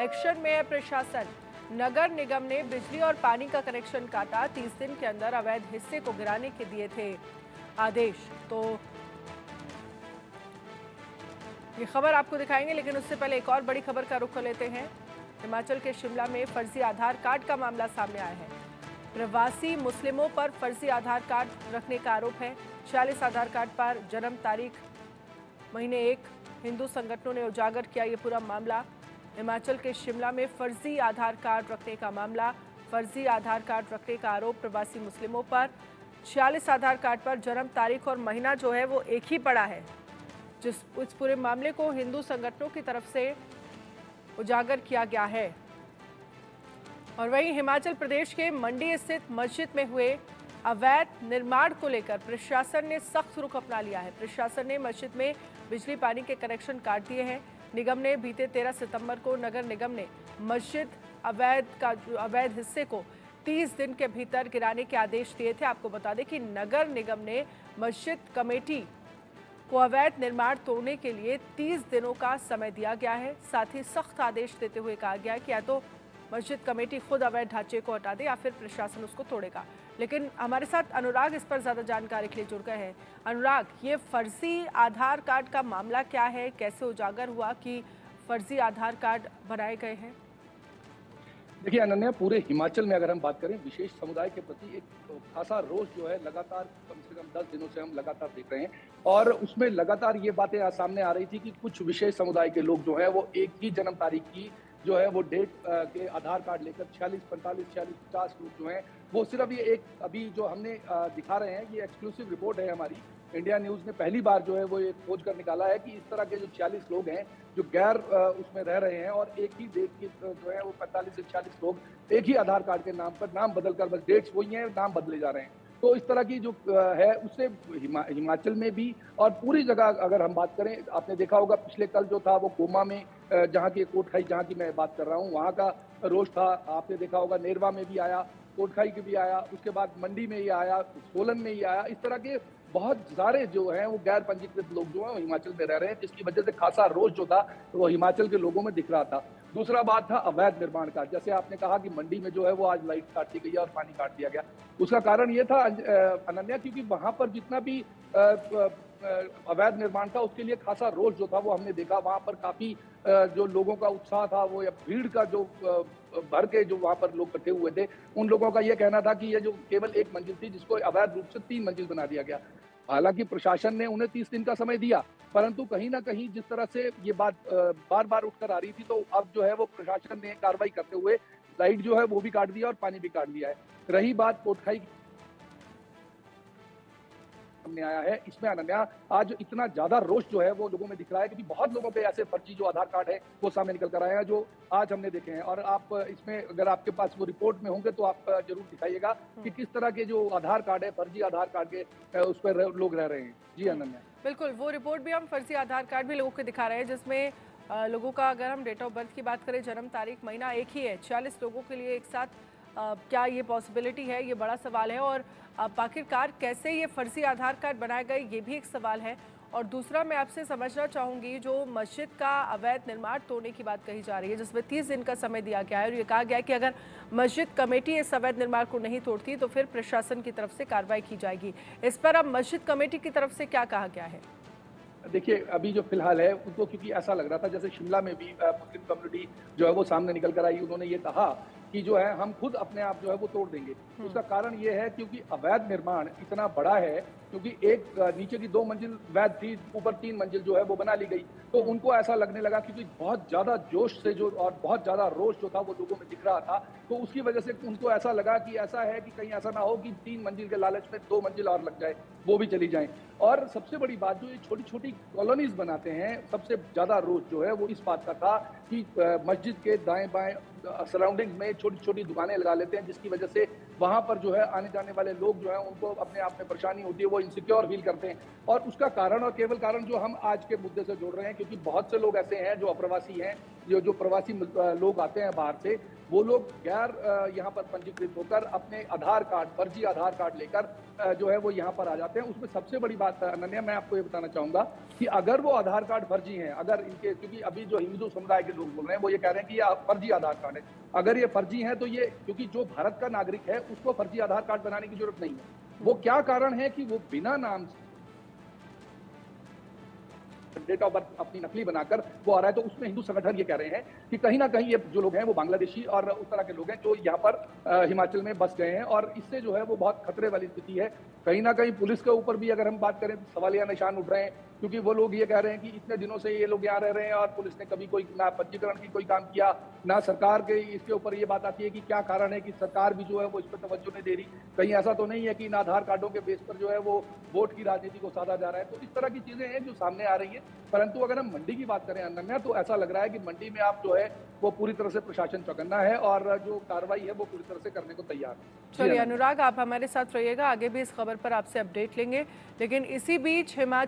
Action में है प्रशासन। नगर निगम ने बिजली और पानी का कनेक्शन काटा। 30 दिन के अंदर अवैध हिस्से को गिराने के दिए थे आदेश। तो ये खबर आपको दिखाएंगे, लेकिन उससे पहले एक और बड़ी खबर का रुख कर लेते हैं। हिमाचल के शिमला में फर्जी आधार कार्ड का मामला सामने आया है। प्रवासी मुस्लिमों पर फर्जी आधार कार्ड रखने का आरोप है। 46 आधार कार्ड पर जन्म तारीख महीने 1। हिंदू संगठनों ने उजागर किया ये पूरा मामला। हिमाचल के शिमला में फर्जी आधार कार्ड रखने का मामला, फर्जी आधार कार्ड रखने का आरोप प्रवासी मुस्लिमों पर। 46 आधार कार्ड पर जन्म तारीख और महीना जो है वो एक ही पड़ा है। इस पूरे मामले को हिंदू संगठनों की तरफ से उजागर किया गया है। और वहीं हिमाचल प्रदेश के मंडी स्थित मस्जिद में हुए अवैध निर्माण को लेकर प्रशासन ने सख्त रुख अपना लिया है। प्रशासन ने मस्जिद में बिजली पानी के कनेक्शन काट दिए हैं। निगम ने बीते 13 सितंबर को नगर निगम ने मस्जिद अवैध हिस्से को 30 दिन के भीतर गिराने के आदेश दिए थे। आपको बता दें कि नगर निगम ने मस्जिद कमेटी को अवैध निर्माण तोड़ने के लिए 30 दिनों का समय दिया गया है। साथ ही सख्त आदेश देते हुए कहा गया है कि या तो मस्जिद कमेटी खुद अवैध ढांचे को हटा दे या फिर प्रशासन उसको तोड़ेगा। लेकिन हमारे साथ अनुराग इस पर ज़्यादा जानकारी के लिए जुड़ गए हैं। अनुराग, ये फर्जी आधार कार्ड का मामला क्या है, कैसे उजागर हुआ कि फर्जी आधार कार्ड बनाए गए हैं? देखिए अनन्या, पूरे हिमाचल में अगर हम बात करें, विशेष समुदाय के प्रति एक खासा रोष जो है लगातार कम से कम 10 दिनों से हम लगातार देख रहे हैं। और उसमें लगातार ये बातें सामने आ रही थी कि कुछ विशेष समुदाय के लोग जो है वो एक ही जन्म तारीख की जो है वो डेट के आधार कार्ड लेकर 46, 45, 46, 50 लोग जो हैं वो सिर्फ ये एक अभी जो हमने दिखा रहे हैं, ये एक्सक्लूसिव रिपोर्ट है हमारी। इंडिया न्यूज़ ने पहली बार जो है वो ये खोज कर निकाला है कि इस तरह के जो 46 लोग हैं जो गैर उसमें रह रहे हैं और एक ही डेट की जो है वो 45 से 46 लोग एक ही आधार कार्ड के नाम पर नाम बदल कर, बस डेट्स वही हैं, नाम बदले जा रहे हैं। तो इस तरह की जो है उससे हिमाचल में भी और पूरी जगह अगर हम बात करें, आपने देखा होगा पिछले कल जो था वो कोमा में जहाँ की कोटखाई जहाँ की मैं बात कर रहा हूँ वहाँ का रोष था। आपने देखा होगा नेरवा में भी आया, कोटखाई के भी आया, उसके बाद मंडी में ही आया, सोलन में ही आया। इस तरह के बहुत सारे जो हैं वो गैर पंजीकृत लोग जो हैं हिमाचल में रह रहे हैं, जिसकी वजह से खासा रोष जो था वो हिमाचल के लोगों में दिख रहा था। दूसरा बात था अवैध निर्माण का। जैसे आपने कहा कि मंडी में जो है वो आज लाइट काट दी गई है और पानी काट दिया गया। उसका कारण ये था अनन्या, क्योंकि वहां पर जितना भी अवैध निर्माण था उसके लिए खासा रोष जो था वो हमने देखा। वहां पर काफी जो लोगों का उत्साह था वो या भीड़ का जो भर के जो वहां पर लोग इकट्ठे हुए थे, उन लोगों का ये कहना था कि ये जो केवल एक मंजिल थी जिसको अवैध रूप से 3 मंजिल बना दिया गया। हालांकि प्रशासन ने उन्हें 30 दिन का समय दिया, परंतु कहीं ना कहीं जिस तरह से ये बात बार बार उठकर आ रही थी, तो अब जो है वो प्रशासन ने कार्रवाई करते हुए लाइट जो है वो भी काट दिया और पानी भी काट दिया है। रही बात कोटखाई सामने आया है, इसमें अनन्या आज इतना ज्यादा रोष जो है वो लोगों में दिख रहा है क्योंकि बहुत लोगों पे ऐसे फर्जी जो आधार कार्ड है वो सामने निकल कर आए हैं जो आज हमने देखे हैं। और आप इसमें अगर आपके पास वो रिपोर्ट में होंगे तो आप जरूर दिखाइएगा कि किस तरह के जो आधार कार्ड है, फर्जी आधार कार्ड के उस पर लोग रह रहे हैं। जी अनन्या, बिल्कुल वो रिपोर्ट भी हम फर्जी आधार कार्ड भी लोगों को दिखा रहे हैं, जिसमें लोगों का अगर हम डेट ऑफ बर्थ की बात करें, जन्म तारीख महीना एक ही है। 46 लोगों के लिए एक साथ क्या ये पॉसिबिलिटी है, ये बड़ा सवाल है। और आखिरकार कैसे ये फर्जी आधार कार्ड बनाए गए, ये भी एक सवाल है। और दूसरा मैं आपसे समझना चाहूँगी, जो मस्जिद का अवैध निर्माण तोड़ने की बात कही जा रही है, जिसमें 30 दिन का समय दिया गया है और ये कहा गया है कि अगर मस्जिद कमेटी इस अवैध निर्माण को नहीं तोड़ती तो फिर प्रशासन की तरफ से कार्रवाई की जाएगी। इस पर अब मस्जिद कमेटी की तरफ से क्या कहा गया है? देखिए अभी जो फिलहाल है उनको, क्योंकि ऐसा लग रहा था जैसे शिमला में भी मुस्लिम कम्युनिटी जो है वो सामने निकल कर आई, उन्होंने ये कहा कि जो है हम खुद अपने आप जो है वो तोड़ देंगे। उसका कारण ये है क्योंकि अवैध निर्माण इतना बड़ा है, क्योंकि एक नीचे की 2 मंजिल वैध थी, ऊपर 3 मंजिल जो है वो बना ली गई। तो उनको ऐसा लगने लगा क्योंकि बहुत ज्यादा जोश से जो और बहुत ज्यादा रोष जो था वो लोगों में दिख रहा था, तो उसकी वजह से उनको ऐसा लगा कि ऐसा है कि कहीं ऐसा ना हो कि 3 मंजिल के लालच में 2 मंजिल और लग जाए, वो भी चली जाए। और सबसे बड़ी बात, जो ये छोटी छोटी कॉलोनीज बनाते हैं, सबसे ज्यादा रोष जो है वो इस बात का था कि मस्जिद के दाएं बाएं सराउंडिंग्स में छोटी छोटी दुकानें लगा लेते हैं, जिसकी वजह से वहां पर जो है आने जाने वाले लोग जो है उनको अपने आप में परेशानी होती है। वो वो इनसिक्योर फील करते हैं। और उसका कारण और केवल कारण जो हम आज के मुद्दे से जोड़ रहे हैं, क्योंकि बहुत से लोग ऐसे हैं जो अप्रवासी हैं, जो प्रवासी लोग आते हैं बाहर से, वो लोग गैर यहाँ पर पंजीकृत होकर अपने आधार कार्ड, फर्जी आधार कार्ड लेकर जो है वो यहाँ पर आ जाते हैं। उसमें सबसे बड़ी बात अनन्या, मैं आपको ये बताना चाहूँगा कि अगर वो आधार कार्ड फर्जी हैं, अगर इनके, क्योंकि अभी जो हिंदू समुदाय के लोग बोल रहे हैं वो ये कह रहे हैं कि ये फर्जी आधार कार्ड है। अगर ये फर्जी है तो ये, क्योंकि जो भारत का नागरिक है उसको फर्जी आधार कार्ड बनाने की जरूरत नहीं है। वो क्या कारण है कि वो बिना नाम डेट ऑफ बर्थ अपनी नकली बनाकर वो आ रहा है। तो उसमें हिंदू संगठन ये कह रहे हैं कि कहीं ना कहीं ये जो लोग हैं वो बांग्लादेशी और उस तरह के लोग हैं जो यहाँ पर हिमाचल में बस गए हैं, और इससे जो है वो बहुत खतरे वाली स्थिति है। कहीं ना कहीं पुलिस के ऊपर भी अगर हम बात करें तो सवालिया निशान उठ रहे हैं, क्योंकि वो लोग ये कह रहे हैं कि इतने दिनों से ये लोग यहाँ रह रहे हैं और पुलिस ने कभी कोई ना पंजीकरण की कोई काम किया, ना सरकार के इसके ऊपर ये बात आती है कि क्या कारण है कि सरकार भी जो है वो इस पर तवज्जो नहीं दे रही। कहीं ऐसा तो नहीं है कि इन आधार कार्डों के बेस पर जो है वो वोट की राजनीति को साधा जा रहा है। तो इस तरह की चीजें हैं जो सामने आ रही है। परंतु अगर हम मंडी की बात करें अनन्या, तो ऐसा लग रहा है कि मंडी में आप जो है वो पूरी तरह से प्रशासन चौकन्ना है और जो कार्रवाई है वो पूरी तरह से करने को तैयार है। चलिए अनुराग, आप हमारे साथ रहिएगा, आगे भी इस खबर पर आपसे अपडेट लेंगे। लेकिन इसी बीच हिमाचल